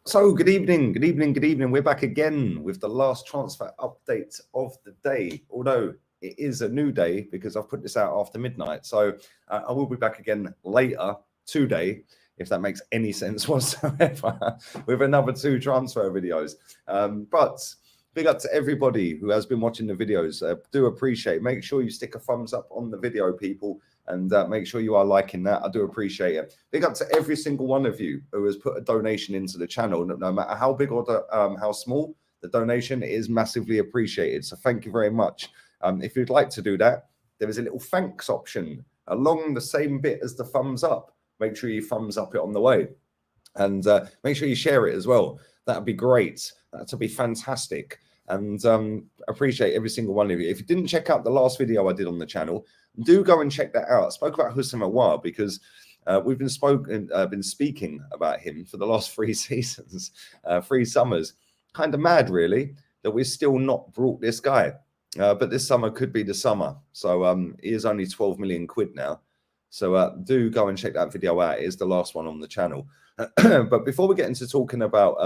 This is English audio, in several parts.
So good evening. We're back again with the last transfer update of the day, although it is a new day because I've put this out after midnight. So I will be back again later today, if that makes any sense whatsoever, with another 2 transfer videos. But big up to everybody who has been watching the videos. Do appreciate. Make sure you stick a thumbs up on the video, people. And make sure you are liking that. I do appreciate it. Big up to every single one of you who has put a donation into the channel. No matter how big or how small, the donation is massively appreciated. So thank you very much. If you'd like to do that, there is a little thanks option along the same bit as the thumbs up. Make sure you thumbs up it on the way. And make sure you share it as well. That'd be great. That'd be fantastic. And appreciate every single one of you. If you didn't check out the last video I did on the channel, do go and check that out. I spoke about Houssem Aouar because we've been speaking about him for the last 3 seasons, 3 summers. Kind of mad, really, that we've still not brought this guy. But this summer could be the summer. So he is only 12 million quid now. So do go and check that video out. It is the last one on the channel. But before we get into talking about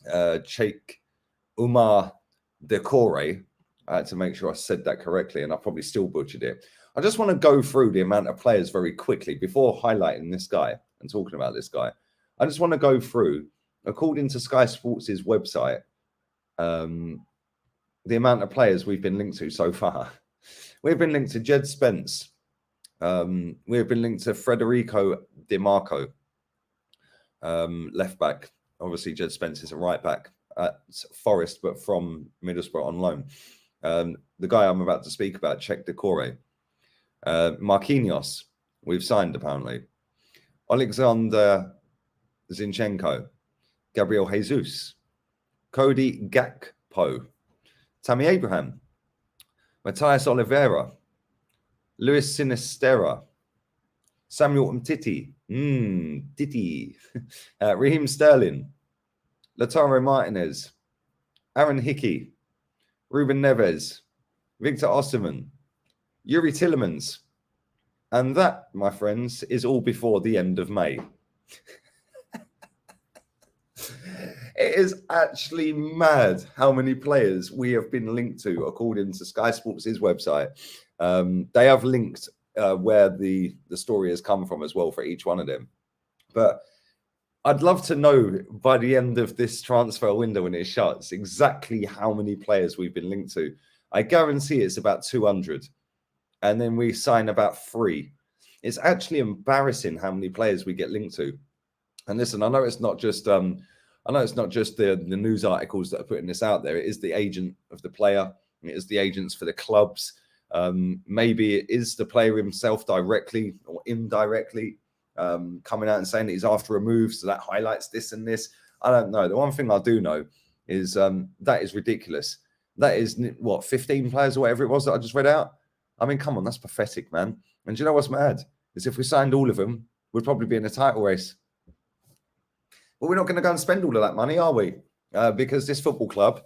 Cheick Doucoure, I had to make sure I said that correctly, and I probably still butchered it. I just want to go through the amount of players very quickly before highlighting this guy and talking about this guy. I just want to go through, according to Sky Sports' website, the amount of players we've been linked to so far. We've been linked to Jed Spence. We've been linked to Federico Di Marco, left back. Obviously, Jed Spence is a right back at Forest, but from Middlesbrough on loan. The guy I'm about to speak about, Cheick Doucoure. Marquinhos, we've signed apparently. Alexander Zinchenko. Gabriel Jesus. Cody Gakpo. Tammy Abraham. Matthias Oliveira. Luis Sinistera. Samuel Umtiti. Titi. Raheem Sterling. Lautaro Martinez. Aaron Hickey. Ruben Neves, Victor Osimhen, Yuri Tillemans. And that, my friends, is all before the end of May. It is actually mad how many players we have been linked to, according to Sky Sports' website. They have linked where the story has come from as well for each one of them. But I'd love to know by the end of this transfer window when it shuts exactly how many players we've been linked to. I guarantee it's about 200. And then we sign about 3. It's actually embarrassing how many players we get linked to. And listen, I know it's not just the news articles that are putting this out there. It is the agent of the player. It is the agents for the clubs. Maybe it is the player himself directly or indirectly. Coming out and saying that he's after a move, so that highlights this and this. I don't know. The one thing I do know is that is ridiculous. That is, what, 15 players or whatever it was that I just read out? I mean, come on, that's pathetic, man. And do you know what's mad? Is if we signed all of them, we'd probably be in a title race. But we're not going to go and spend all of that money, are we? Because this football club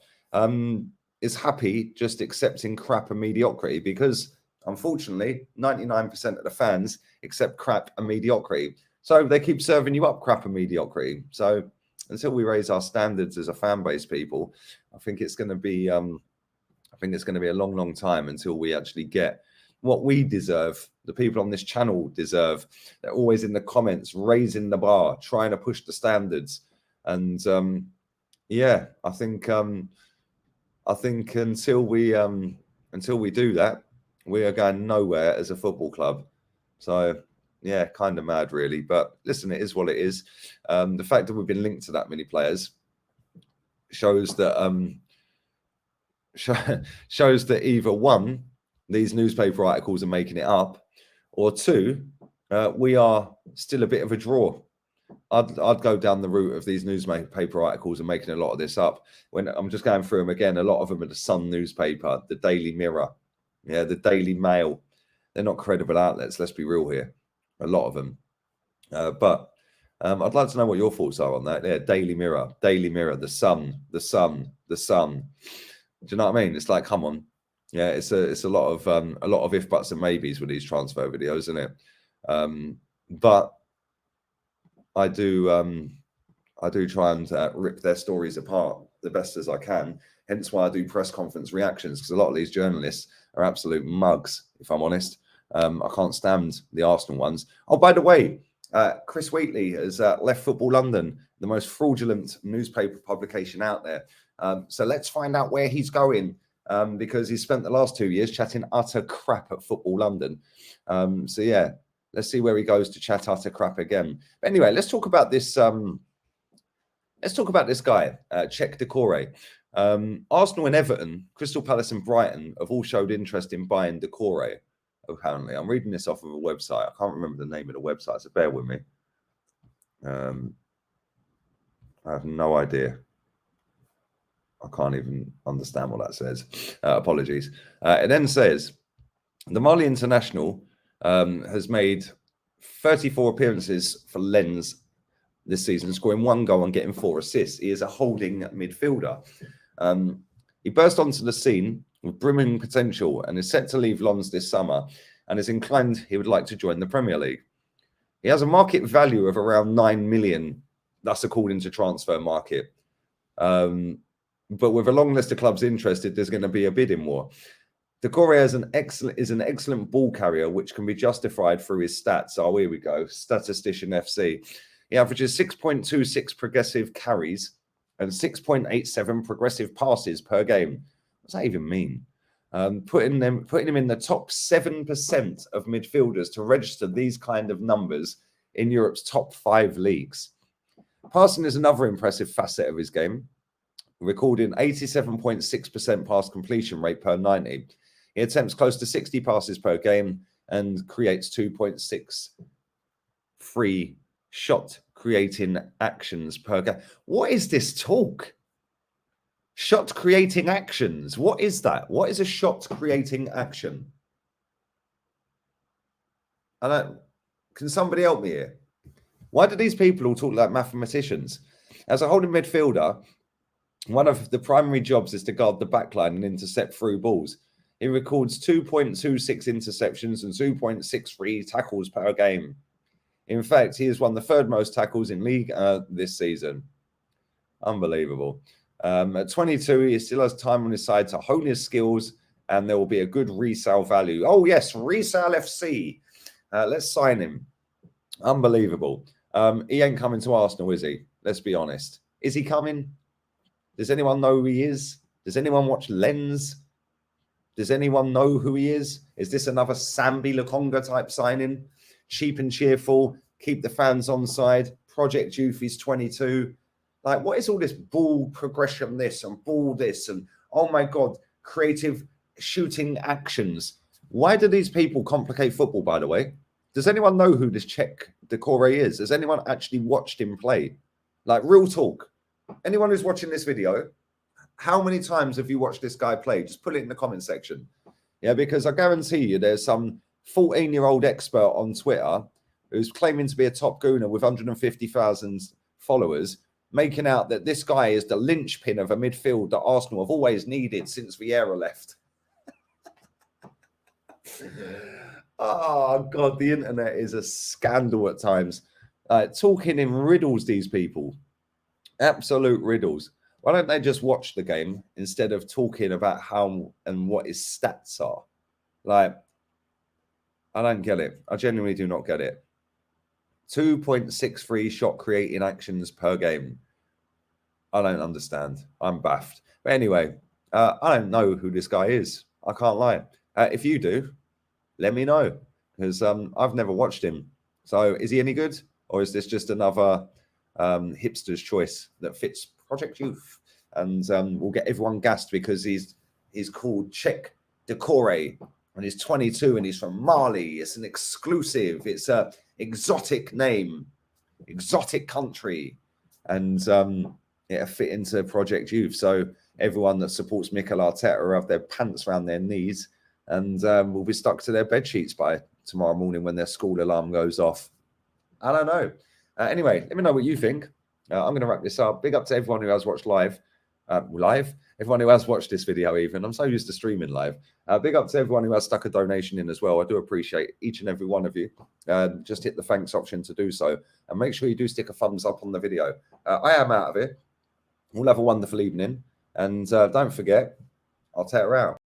is happy just accepting crap and mediocrity because, unfortunately, 99% of the fans accept crap and mediocrity. So they keep serving you up crap and mediocrity. So until we raise our standards as a fan base, people, I think it's going to be a long, long time until we actually get what we deserve. The people on this channel deserve. They're always in the comments, raising the bar, trying to push the standards. And yeah, I think until we do that, we are going nowhere as a football club. So, yeah, kind of mad, really. But listen, it is what it is. The fact that we've been linked to that many players shows that shows that either 1, these newspaper articles are making it up, or 2, we are still a bit of a draw. I'd go down the route of these newspaper articles and making a lot of this up. When I'm just going through them again, a lot of them are the Sun newspaper, the Daily Mirror. Yeah, the Daily Mail. They're not credible outlets, let's be real here. A lot of them. But I'd like to know what your thoughts are on that. Yeah, Daily Mirror, the Sun. Do you know what I mean? It's like, come on. Yeah, it's a lot of if, buts and maybes with these transfer videos, isn't it? But I do I do try and rip their stories apart the best as I can. Hence why I do press conference reactions, because a lot of these journalists are absolute mugs, if I'm honest. I can't stand the Arsenal ones. Oh, by the way, Chris Wheatley has left Football London, the most fraudulent newspaper publication out there. So let's find out where he's going, because he's spent the last 2 years chatting utter crap at Football London. So yeah, let's see where he goes to chat utter crap again. But anyway, let's talk about this. Let's talk about this guy, Cheick Doucoure. Arsenal and Everton, Crystal Palace and Brighton have all showed interest in buying Doucoure, apparently. I'm reading this off of a website. I can't remember the name of the website, so bear with me. I have no idea. I can't even understand what that says. Apologies. It then says, the Mali international has made 34 appearances for Lens this season, scoring 1 goal and getting 4 assists. He is a holding midfielder. He burst onto the scene with brimming potential and is set to leave Lens this summer, and is inclined he would like to join the Premier League. He has a market value of around 9 million. That's according to Transfer Market. But with a long list of clubs interested, there's going to be a bidding war. Doucoure is an excellent ball carrier, which can be justified through his stats. Oh, here we go. Statistician FC. He averages 6.26 progressive carries and 6.87 progressive passes per game. What does that even mean? Putting him in the top 7% of midfielders to register these kind of numbers in Europe's top 5 leagues. Passing is another impressive facet of his game, recording 87.6% pass completion rate per 90. He attempts close to 60 passes per game and creates 2.6 free shot creating actions per game. What is this talk? Shot creating actions. What is that? What is a shot creating action? Can somebody help me here? Why do these people all talk like mathematicians? As a holding midfielder, one of the primary jobs is to guard the backline and intercept through balls. He records 2.26 interceptions and 2.63 tackles per game. In fact, he has won the 3rd most tackles in league this season. Unbelievable. At 22, he still has time on his side to hone his skills, and there will be a good resale value. Oh, yes, resale FC. Let's sign him. Unbelievable. He ain't coming to Arsenal, is he? Let's be honest. Is he coming? Does anyone know who he is? Does anyone watch Lens? Does anyone know who he is? Is this another Sambi Lokonga type signing? Cheap and cheerful, keep the fans on side. Project Youth is 22. Like, what is all this ball progression this and ball this and, oh my God, creative shooting actions? Why do these people complicate football, by the way? Does anyone know who this Cheick Doucoure is? Has anyone actually watched him play? Like, real talk. Anyone who's watching this video, how many times have you watched this guy play? Just put it in the comment section. Yeah, because I guarantee you there's some 14-year-old expert on Twitter who's claiming to be a top gooner with 150,000 followers, making out that this guy is the linchpin of a midfield that Arsenal have always needed since Vieira left. Oh, God, the internet is a scandal at times. Talking in riddles, these people. Absolute riddles. Why don't they just watch the game instead of talking about how and what his stats are? Like, I don't get it. I genuinely do not get it. 2.63 shot creating actions per game. I don't understand. I'm baffed. But anyway, I don't know who this guy is. I can't lie. If you do, let me know, because I've never watched him. So is he any good? Or is this just another hipster's choice that fits Project Youth? And we'll get everyone gassed because he's called Cheick Doucoure and he's 22 and he's from Mali. It's an exclusive. It's a exotic name, exotic country. And it'll fit into Project Youth. So everyone that supports Mikel Arteta will have their pants around their knees and will be stuck to their bed sheets by tomorrow morning when their school alarm goes off. I don't know. Anyway, let me know what you think. I'm going to wrap this up. Big up to everyone who has watched live. live. Everyone who has watched this video, even. I'm so used to streaming live. Big up to everyone who has stuck a donation in as well. I do appreciate each and every one of you. Just hit the thanks option to do so. And make sure you do stick a thumbs up on the video. I am out of it. We'll have a wonderful evening. And don't forget, I'll take her out.